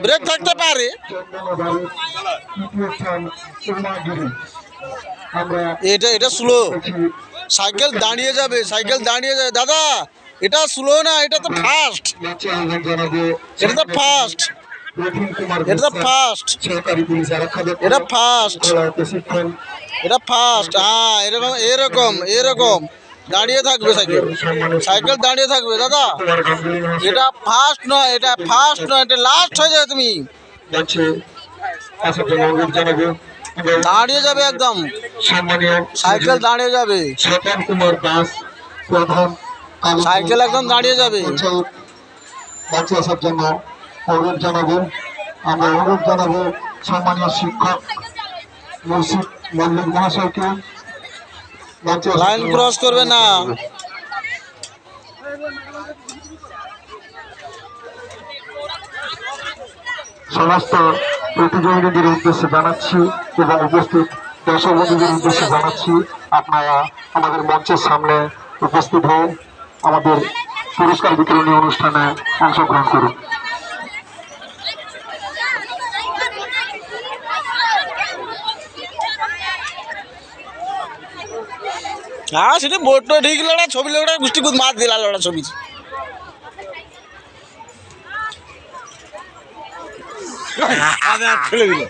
Break থাকতে পারে। এটা এটা স্লো, সাইকেল দাঁড়িয়ে যাবে, সাইকেল দাঁড়িয়ে যাবে দাদা। এটা স্লো না, এটা তো ফাস্ট, এটা তো ফাস্ট, এটা তো ফাস্ট, এটা ফাস্ট, এটা ফাস্ট। হ্যাঁ, এরকম এরকম এরকম দাঁড়িয়ে থাকবে সাইকেল, সাইকেল দাঁড়িয়ে থাকবে দাদা। এটা ফাস্ট নয়, এটা ফাস্ট নয়, এটা লাস্ট হয়ে যাবে। তুমি দাঁড়িয়ে যাবে একদম, সাইকেল দাঁড়িয়ে যাবে, সাইকেল একদম দাঁড়িয়ে যাবে। মঞ্চে আসার জন্য অনুরোধ জানাবো, আমরা অনুরোধ জানাবো সম্মানীয় শিক্ষক মুর্শিদ মল্লিক মহাশয়কে। লাইন ক্রস করবে না। সমস্ত প্রতিযোগীদের উদ্দেশ্যে জানাচ্ছি এবং উপস্থিত দর্শক বন্ধুদের উদ্দেশ্যে জানাচ্ছি, আপনারা আমাদের মঞ্চের সামনে উপস্থিত হয়ে আমাদের পুরস্কার বিতরণী অনুষ্ঠানে অংশগ্রহণ করুন। হ্যাঁ, সেটা বোর্ডটা ঠিক লড়া, ছবি লড়া, গুষ্টি কুদ মাছ দিলা লড়া ছবি। ফেলে দিল।